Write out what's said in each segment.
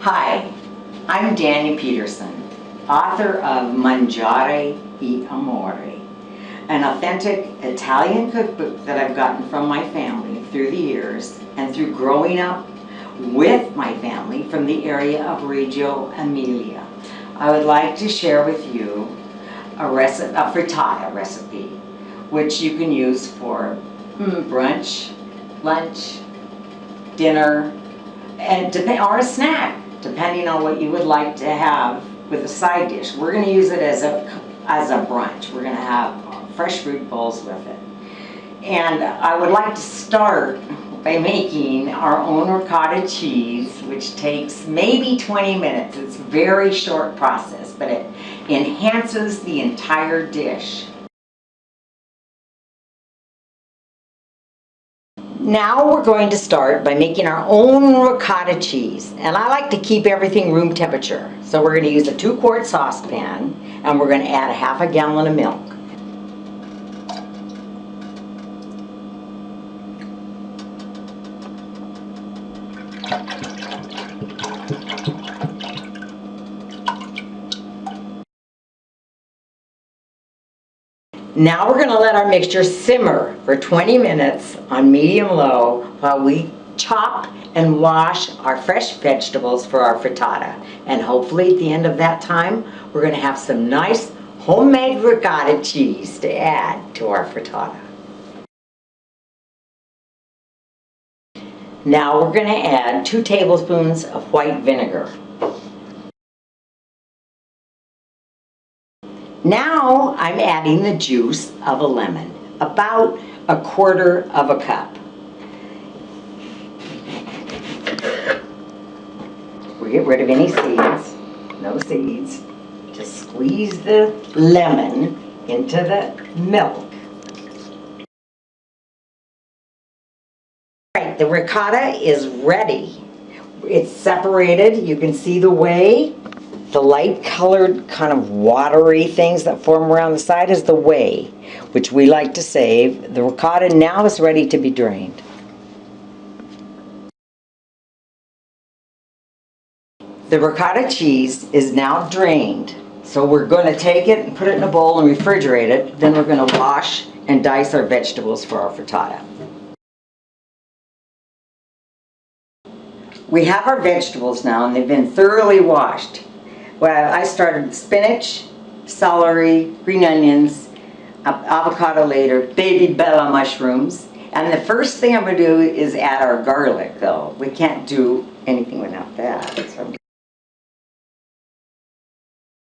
Hi, I'm Dania Pederson, author of Mangiare e Amore, an authentic Italian cookbook that I've gotten from my family through the years and through growing up with my family from the area of Reggio Emilia. I would like to share with you a frittata recipe, which you can use for brunch, lunch, dinner, and or a snack, depending on what you would like to have with a side dish. We're going to use it as a brunch. We're going to have fresh fruit bowls with it. And I would like to start by making our own ricotta cheese, which takes maybe 20 minutes. It's a very short process, but it enhances the entire dish. Now we're going to start by making our own ricotta cheese, and I like to keep everything room temperature. So we're going to use a 2-quart saucepan, and we're going to add a half a gallon of milk. Now we're going to let our mixture simmer for 20 minutes on medium-low while we chop and wash our fresh vegetables for our frittata. And hopefully at the end of that time, we're going to have some nice homemade ricotta cheese to add to our frittata. Now we're going to add 2 tablespoons of white vinegar. Now I'm adding the juice of a lemon, about 1/4 of a cup. We get rid of any seeds, no seeds. Just squeeze the lemon into the milk. All right, the ricotta is ready. It's separated, you can see the whey. The light colored kind of watery things that form around the side is the whey, which we like to save. The ricotta now is ready to be drained. The ricotta cheese is now drained, so we're going to take it and put it in a bowl and refrigerate it. Then we're going to wash and dice our vegetables for our frittata. We have our vegetables now, and they've been thoroughly washed. Well, I started with spinach, celery, green onions, avocado later, baby bella mushrooms. And the first thing I'm going to do is add our garlic, though. We can't do anything without that. So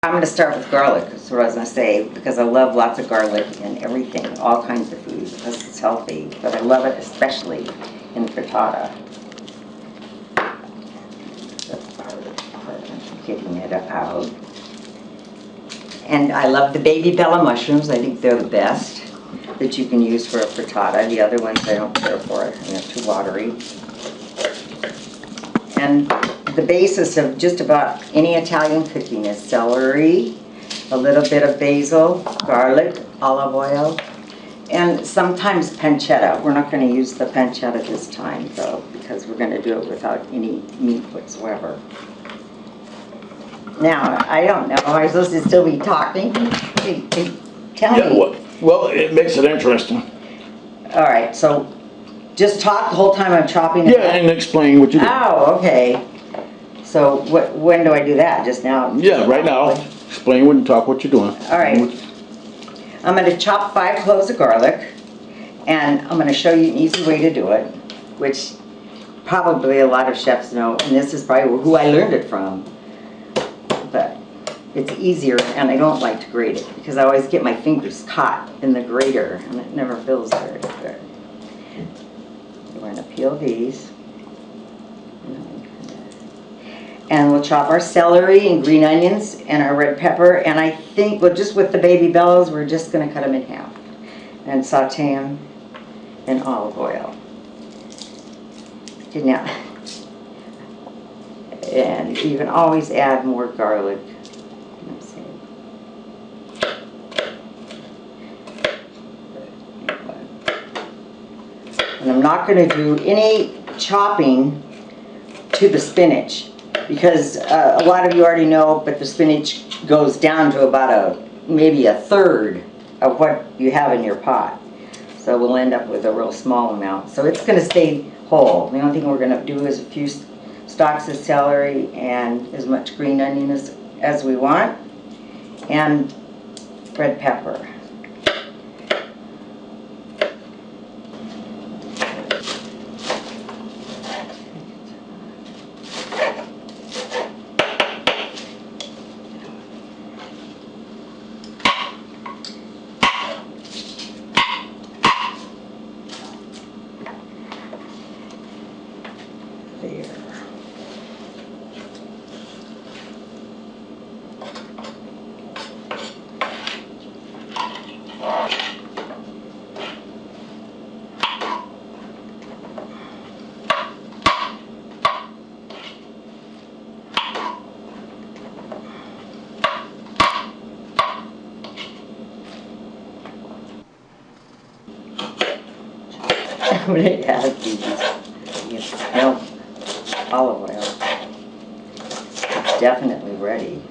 I'm going to start with garlic, that's what I was going to say, because I love lots of garlic in everything, all kinds of food, because it's healthy. But I love it especially in frittata. Getting it out. And I love the baby bella mushrooms. I think they're the best that you can use for a frittata. The other ones I don't care for. They're too watery. And the basis of just about any Italian cooking is celery, a little bit of basil, garlic, olive oil, and sometimes pancetta. We're not going to use the pancetta this time, though, because we're going to do it without any meat whatsoever. Now, I don't know, am I supposed to still be talking? Tell me. Well, it makes it interesting. All right, so just talk the whole time I'm chopping it up? Yeah, and explain what you do. Oh, okay. So when do I do that? Just now? Yeah, right now. Explain when you talk what you're doing. All right. I'm going to chop 5 cloves of garlic, and I'm going to show you an easy way to do it, which probably a lot of chefs know, and this is probably who I learned it from. But it's easier, and I don't like to grate it because I always get my fingers caught in the grater and it never feels very good. We're going to peel these, and we'll chop our celery and green onions and our red pepper, and I think, well, just with the baby bellas, we're just going to cut them in half and saute them in olive oil. Now, and you can always add more garlic. And I'm not going to do any chopping to the spinach. because a lot of you already know, but the spinach goes down to about maybe a third of what you have in your pot. So we'll end up with a real small amount. So it's going to stay whole. The only thing we're going to do is a few stalks of celery and as much green onion as we want, and red pepper. There. I'm going to add these. No, olive oil. It's definitely ready.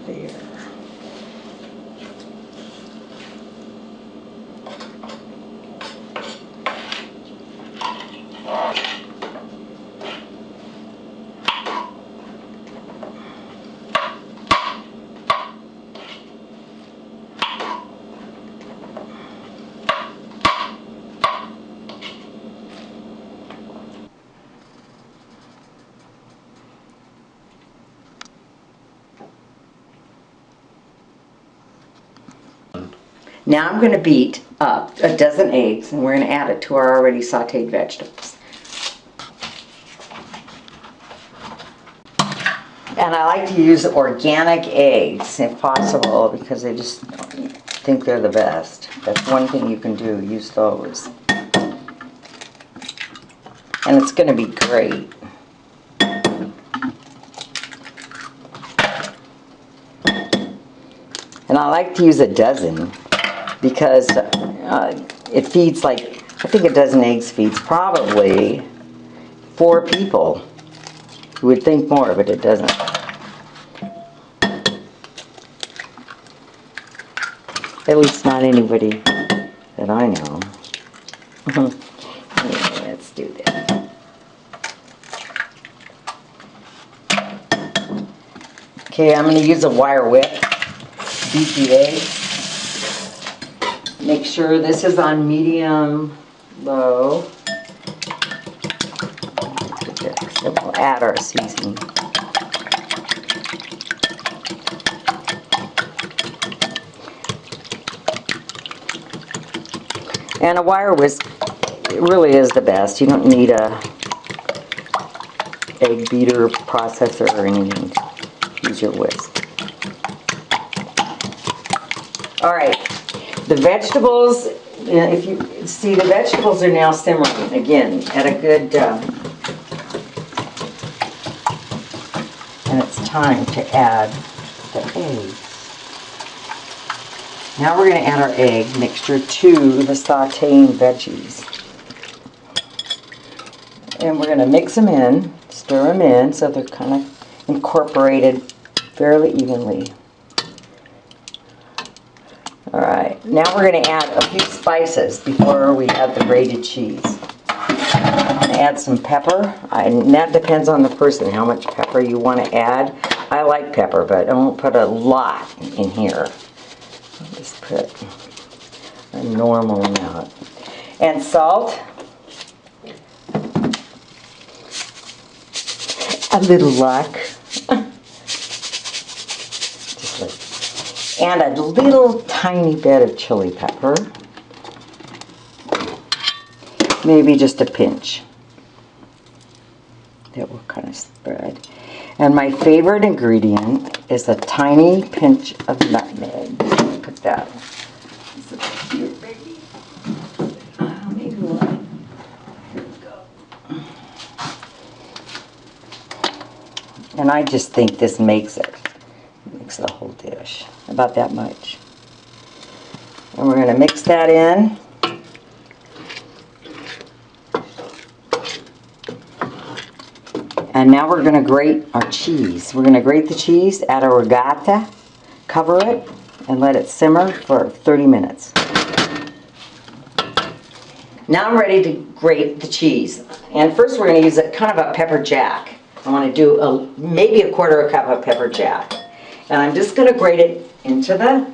There. Now I'm going to beat up a dozen eggs, and we're going to add it to our already sauteed vegetables. And I like to use organic eggs if possible, because I just think they're the best. That's one thing you can do, use those. And it's going to be great. And I like to use a dozen, because it feeds like, I think a dozen eggs feeds probably 4 people. You would think more, but it doesn't. At least not anybody that I know. Yeah, let's do that. Okay, I'm going to use a wire whip. Beat the eggs. Make sure this is on medium low. So we'll add our seasoning. And a wire whisk really is the best. You don't need a egg beater processor or anything. Use your whisk. All right, the vegetables, if you see, the vegetables are now simmering again at a good, and it's time to add the eggs. Now we're going to add our egg mixture to the sauteing veggies. And we're going to mix them in, stir them in so they're kind of incorporated fairly evenly. Alright, now we're going to add a few spices before we add the grated cheese. I'm going to add some pepper, and that depends on the person how much pepper you want to add. I like pepper, but I won't put a lot in here. I'll just put a normal amount. And salt. A little luck. And a little tiny bit of chili pepper. Maybe just a pinch. that will kind of spread. And my favorite ingredient is a tiny pinch of nutmeg. Put that. It's a cute baby. Maybe one. Here we go. And I just think this makes it. Makes the whole dish. About that much. And we're going to mix that in. And now we're going to grate our cheese. We're going to grate the cheese, add a regatta, cover it, and let it simmer for 30 minutes. Now I'm ready to grate the cheese. And first we're going to use a kind of a pepper jack. I want to do maybe a quarter cup of pepper jack. And I'm just going to grate it into the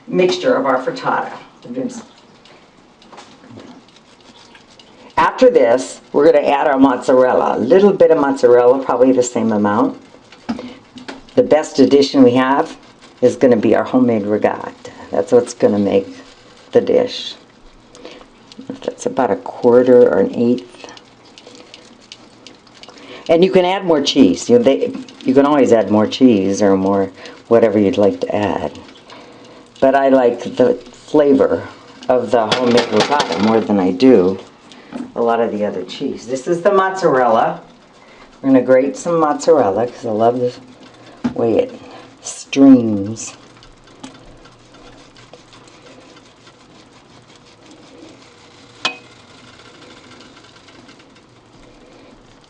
mixture of our frittata. After this, we're going to add our mozzarella. A little bit of mozzarella, probably the same amount. The best addition we have is going to be our homemade regatta. That's what's going to make the dish. That's about a quarter or an eighth. And you can add more cheese. You can always add more cheese or more whatever you'd like to add. But I like the flavor of the homemade regatta more than I do a lot of the other cheese. This is the mozzarella. We're going to grate some mozzarella because I love the way it streams.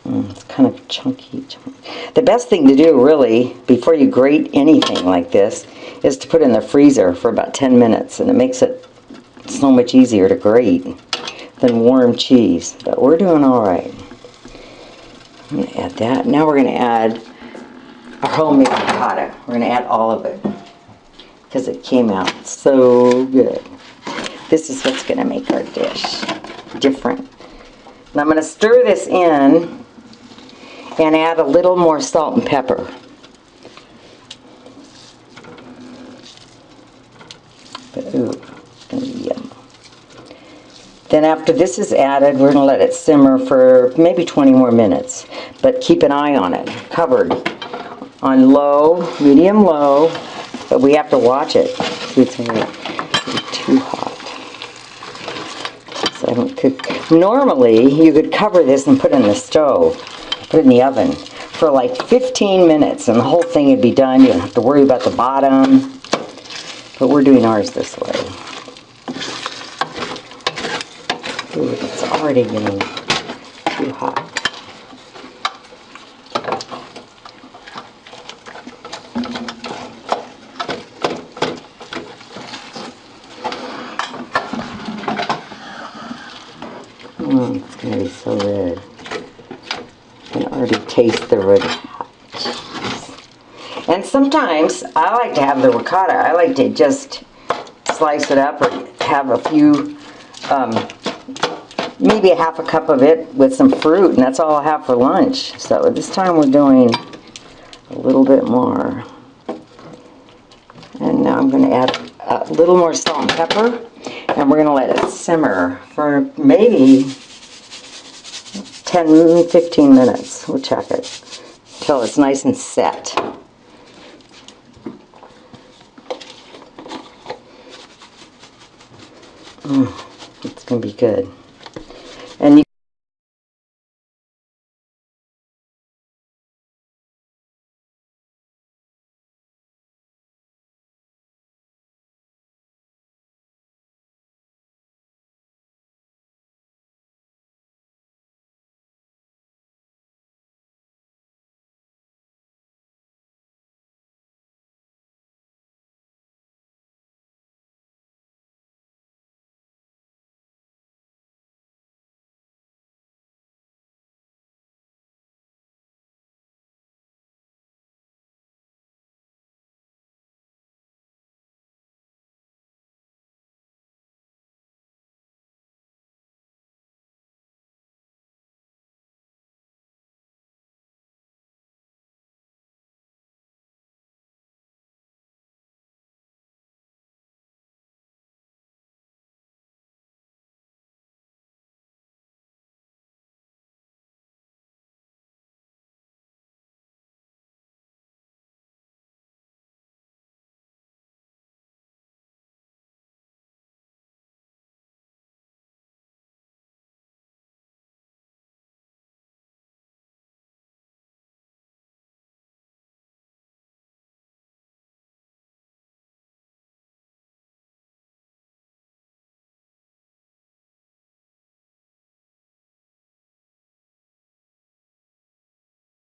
It's kind of chunky. The best thing to do really before you grate anything like this is to put it in the freezer for about 10 minutes, and it makes it so much easier to grate than warm cheese. But we're doing all right. I'm going to add that. Now we're going to add our homemade ricotta. We're going to add all of it because it came out so good. This is what's going to make our dish different. And I'm going to stir this in and add a little more salt and pepper. Ooh, it's going to be yum. Then after this is added, we're going to let it simmer for maybe 20 more minutes. But keep an eye on it, covered on low, medium low, but we have to watch it. It's going to be too hot. So I don't cook. Normally, you could cover this and put it in the stove, put it in the oven for like 15 minutes and the whole thing would be done. You don't have to worry about the bottom. But we're doing ours this way. Ooh, it's already getting too hot. It's going to be so good. I can already taste the red hot cheese. And sometimes I like to have the ricotta. I like to just slice it up or have a few, maybe a half a cup of it with some fruit, and that's all I'll have for lunch. So this time we're doing a little bit more. And now I'm going to add a little more salt and pepper, and we're going to let it simmer for maybe 10-15 minutes. We'll check it until it's nice and set. It's going to be good.